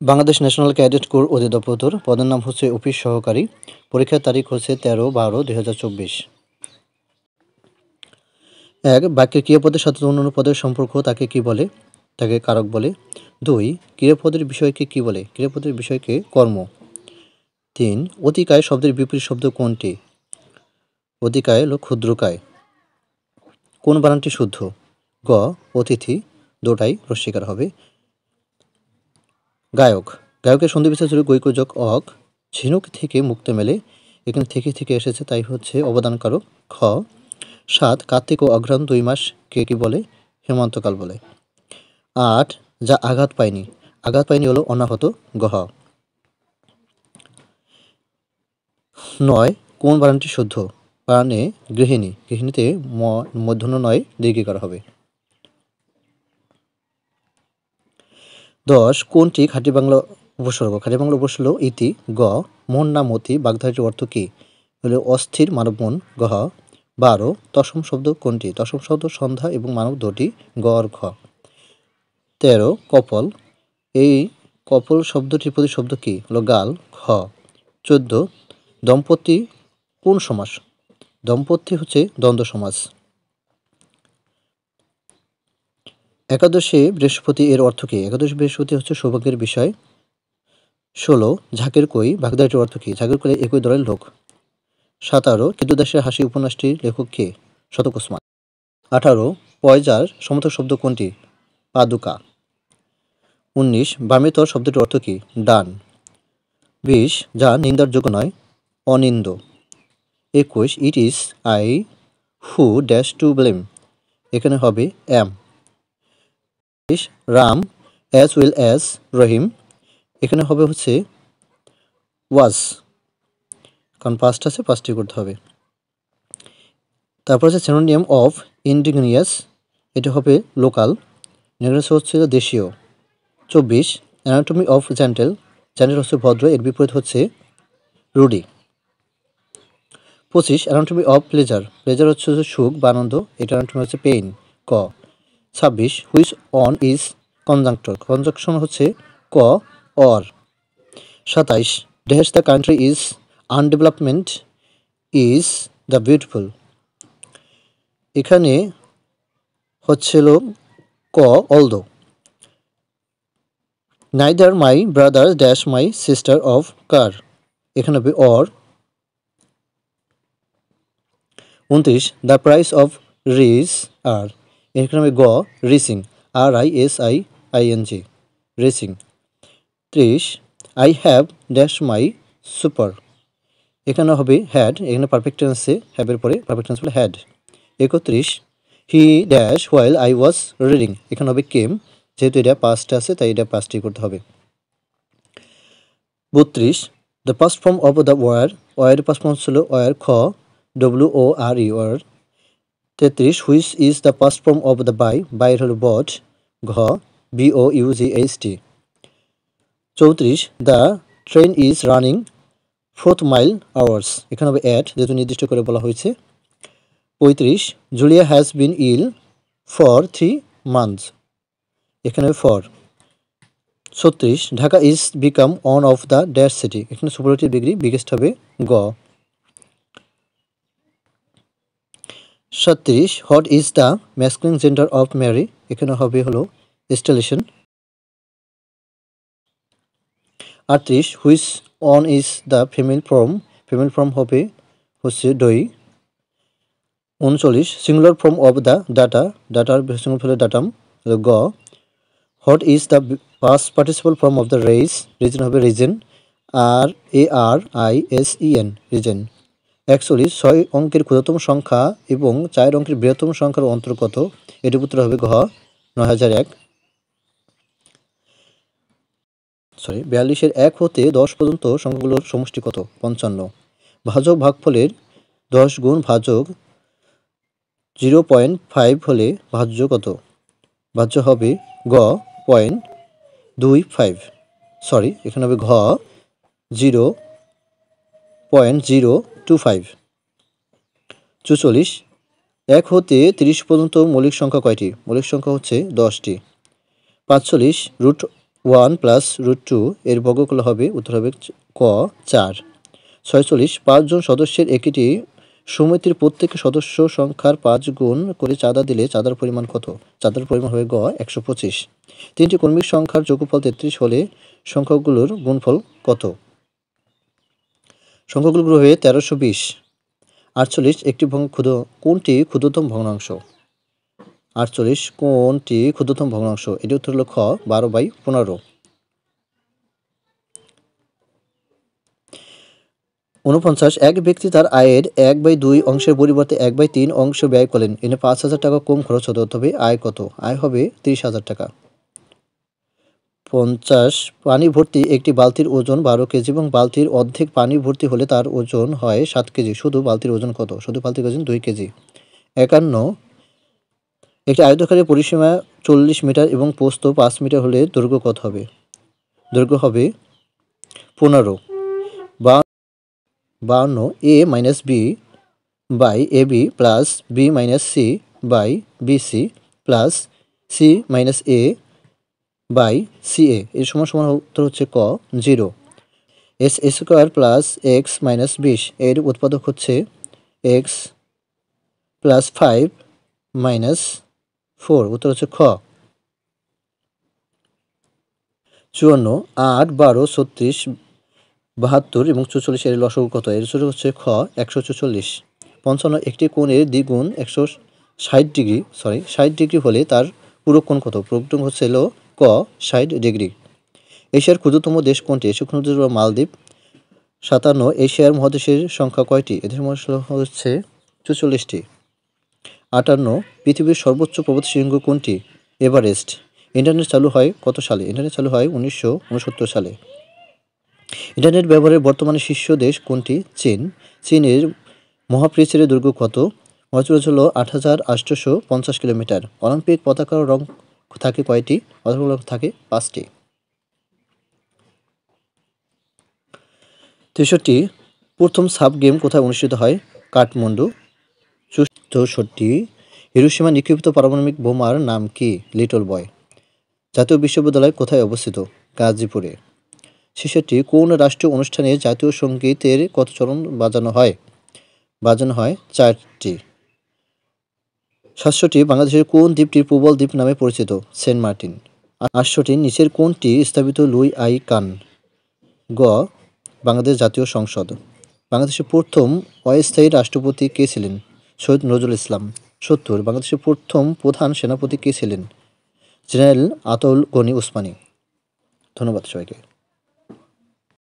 Bangladesh national cadet corps অধিদপ্তর, পদের নাম হচ্ছে অফিস সহকারী। পরীক্ষার তারিখ হচ্ছে 13/12/2024। 1. বাক্যের ক্রিয়াপদের সাথে অন্যান্য পদের সম্পর্ক তাকে কি বলে? তাকে কারক বলে। 2. ক্রিয়াপদের বিষয়কে কি বলে? ক্রিয়াপদের বিষয়কে কর্ম। 3. অতিকায় শব্দের বিপরীত শব্দ কোনটি? অতিকায় হলো ক্ষুদ্রকায়। কোন বানানটি শুদ্ধ? গ. অতিথি, দুটাই রস্বীকার হবে। গায়ক, গায়কের সন্ধি বিচ্ছেদ ছিল গৈকোযোগ অক। ঝিনুক থেকে মুক্ত মেলে, এখানে থেকে এসেছে, তাই হচ্ছে অবদানকারক। খ. 7. কার্তিক ও অঘ্রাণ 2 মাস কে কি বলে? হেমন্তকাল বলে। 8. যা আঘাত পায়নি, আঘাত পায়নি হলো অনাহত। গহ। 9. কোন বানানটি শুদ্ধ? বানানে গৃহিণী, গৃহিণীতে মূর্ধন্য নয় দীর্ঘিকার হবে। 10. কোনটি খাঁটি বাংলা উপসর্গ? খাঁটি বাংলা উপসর্গ ইতি। গ. মন না মতি বাগধারাটির অর্থ কী? হলো অস্থির মানব মন। গহ। 12. তসম শব্দ কোনটি? তসম শব্দ সন্ধ্যা এবং মানব দুটি। গ আর ঘ। 13. কপল, এই কপল শব্দটির প্রতিশব্দ কী? হলো গাল। খ। 14. দম্পতি কোন সমাস? দম্পতি হচ্ছে দ্বন্দ্ব সমাস। একাদশী বৃহস্পতি এর অর্থ কী? একাদশী বৃহস্পতি হচ্ছে সৌভাগ্যের বিষয়। 16. ঝাঁকের কই বাগধারাটির অর্থ কী? ঝাঁকের কই একই দলের লোক। 17. কৃতদাসের হাসি উপন্যাসটির লেখক কে? শতক ওসমান। 18. পয়জার সমর্থক শব্দ কোনটি? পাদুকা। 19. বামেতর শব্দটির অর্থ কী? ডান। 20. যা নিন্দার যোগ্য নয়, অনিন্দ। 21. It is I who dash to blame, এখানে হবে অ্যাম। 22. রাম অ্যাজ ওয়েল অ্যাজ রহিম, এখানে হবে হচ্ছে ওয়াজ, কারণ পাস্ট আছে, পাস্টই করতে হবে। তারপর হচ্ছে সিনোনিয়াম অফ ইন্ডিগনিয়াস, এটা হবে লোকাল, নেগ্রাস হচ্ছে দেশীয়। 24. অ্যানাটমি অফ জেন্টেল, জেন্টেল হচ্ছে ভদ্র, এর বিপরীত হচ্ছে rude. 25. Anatomy of pleasure, pleasure হচ্ছে সুখ বা আনন্দ, এটা অ্যানাটমি হচ্ছে পেইন। ক। 26. হুইচ অন ইজ কনজাংক্টর, কনজাংশন হচ্ছে ক or. 27. Dash the country is আনডেভেলপমেন্ট is the beautiful, এখানে হচ্ছিল ক although. Neither my brother dash my sister of কার, এখানে হবে অর। 29. দ্য প্রাইস অফ রিস আর, এখানে হবে গ রিসিং, RISING racing. 30. I have dash my super, এখানে হবে হ্যাড, এখানে পারফেক্ট টেন্সে হ্যাভের পরে পারফেক্ট টেন্স বলে had. 31. He dash while I was reading, এখানে হবে কেম, যেহেতু এটা পাস্ট আছে তাই এটা পাস্টই করতে হবে। 32. The past form of the wear, wear past form ছিল ওয়ার। খ WORE wore. 33. Which is the past form of the buy, বাইর হলো বট। ঘ BOUGHT। 34. The train is running 4th mile hours, এখানে হবে অ্যাট, যেহেতু নির্দিষ্ট করে বলা হয়েছে। 35. Julia has been ill for 3 months, এখানে হবে ফর। 36. Dhaka is become one of the dash city, এখানে সুপারলেটিভ ডিগ্রি বিগেস্ট হবে গ। 37. What is the masculine gender of mare, এখানে হবে হলো installation. 38. Which on is the female form, female form হবে হচ্ছে doe. 39. Singular form of the data, ডাটার singular হলে ডাটাম, গ। What is the past participle form of the raise, risen হবে risen, RARISEN risen. 41. 6 অঙ্কের ক্ষুদ্রতম সংখ্যা এবং 4 অঙ্কের বৃহত্তম সংখ্যার অন্তর কত, এটির উত্তর হবে ঘ 9001। 42 এর 1 হতে 10 পর্যন্ত সংখ্যাগুলোর সমষ্টি কত? 55। ভাজক ভাগফলের 10 গুণ ভাজক 0.5 হলে ভাজ্য কত? ভাজ্য হবে গ 0.25, এখানে হবে ঘ 0.025। 44. 1 হতে 30 পর্যন্ত মৌলিক সংখ্যা কয়টি? মৌলিক সংখ্যা হচ্ছে 10টি। 45. রুট 1 প্লাস √2 এর বর্গমূল হবে, উত্তর হবে ক 4। 46 5 জন সদস্যের একটি সমিতির প্রত্যেক সদস্য সংখ্যার 5 গুণ করে চাঁদা দিলে চাঁদার পরিমাণ কত? চাঁদার পরিমাণ হবে গ 125। তিনটি কর্মীর সংখ্যার যোগফল 33 হলে সংখ্যাগুলোর গুণফল কত? সংখ্যাগুলো হবে 1320। 48 একটি কোনটি ক্ষুদ্রতম ভগ্নাংশ? 48 কোনটি ক্ষুদ্রতম ভগ্নাংশ? এটি উত্তর হলো খ 12/15। 49 এক ব্যক্তি তার আয়ের 1/2 অংশের পরিবর্তে 1/3 অংশ ব্যয় করলেন, এনে 5,000 টাকা কম খরচ হতো, তবে আয় কত? আয় হবে 30,000 টাকা। 50 পানি ভর্তি একটি বালতির ওজন 12 কেজি এবং বালতির অর্ধেক পানি ভর্তি হলে তার ওজন হয় 7 কেজি, শুধু বালতির ওজন কত? শুধু বালতির ওজন 2 কেজি। 51 একটি আয়তকারী পরিসীমা 40 মিটার এবং প্রস্থ 5 মিটার হলে দৈর্ঘ্য কত হবে? দৈর্ঘ্য হবে 15। 52 a minus b by a b plus b minus c by b c plus c minus a by c a এর সমান সমান উত্তর হচ্ছে ক 0। S square plus x minus 20 এর উৎপাদক হচ্ছে এক্স প্লাস 5 মাইনাস 4, উত্তর হচ্ছে খ 54 8 12 36 72 এবং 44 এর লসাগু কত? এর সূত্র হচ্ছে খ 144। 55 একটি কোণের দ্বিগুণ 60 ডিগ্রি হলে তার পূরক কোণ কত? পূরক কোণ হচ্ছে ক 60 ডিগ্রি। এশিয়ার ক্ষুদ্রতম দেশ কোনটি? এশিয়ার ক্ষুদ্রতম মালদ্বীপ। 57 এশিয়ার মহাদেশের সংখ্যা কয়টি? এদের মধ্যে হচ্ছে 44টি। 58 পৃথিবীর সর্বোচ্চ পর্বতশৃঙ্গ কোনটি? এভারেস্ট। ইন্টারনেট চালু হয় কত সালে? ইন্টারনেট চালু হয় 1969 সালে। ইন্টারনেট ব্যবহারের বর্তমানে শীর্ষ দেশ কোনটি? চীন। চীনের মহাপৃচ্ছের দৈর্ঘ্য কত? মহাপৃচ্ছ হল 8,850 কিলোমিটার। অলিম্পিক পতাকার রং থাকে কয়টি? পতাকার রং থাকে 5টি। 63 প্রথম সাব গেম কোথায় অনুষ্ঠিত হয়? কাঠমান্ডু। 64 হিরোশিমা নিক্ষেপিত পারমাণবিক বোমার নাম কি? Little boy. জাতীয় বিশ্ববিদ্যালয় কোথায় অবস্থিত? গাজীপুরে। 66 কোন রাষ্ট্রীয় অনুষ্ঠানে জাতীয় সঙ্গীতের কত চরণ বাজানো হয়? বাজানো হয় 4টি। 67 বাংলাদেশের কোন দ্বীপটি প্রবাল দ্বীপ নামে পরিচিত? Saint Martin. 68 নিচের কোনটি স্থাপিত লুই আই কান? গ বাংলাদেশ জাতীয় সংসদ। বাংলাদেশের প্রথম অস্থায়ী রাষ্ট্রপতি কে ছিলেন? সৈয়দ নজরুল ইসলাম। 70 বাংলাদেশের প্রথম প্রধান সেনাপতি কে ছিলেন? জেনারেল আতাউল গনি উসমানী। ধন্যবাদ সবাইকে।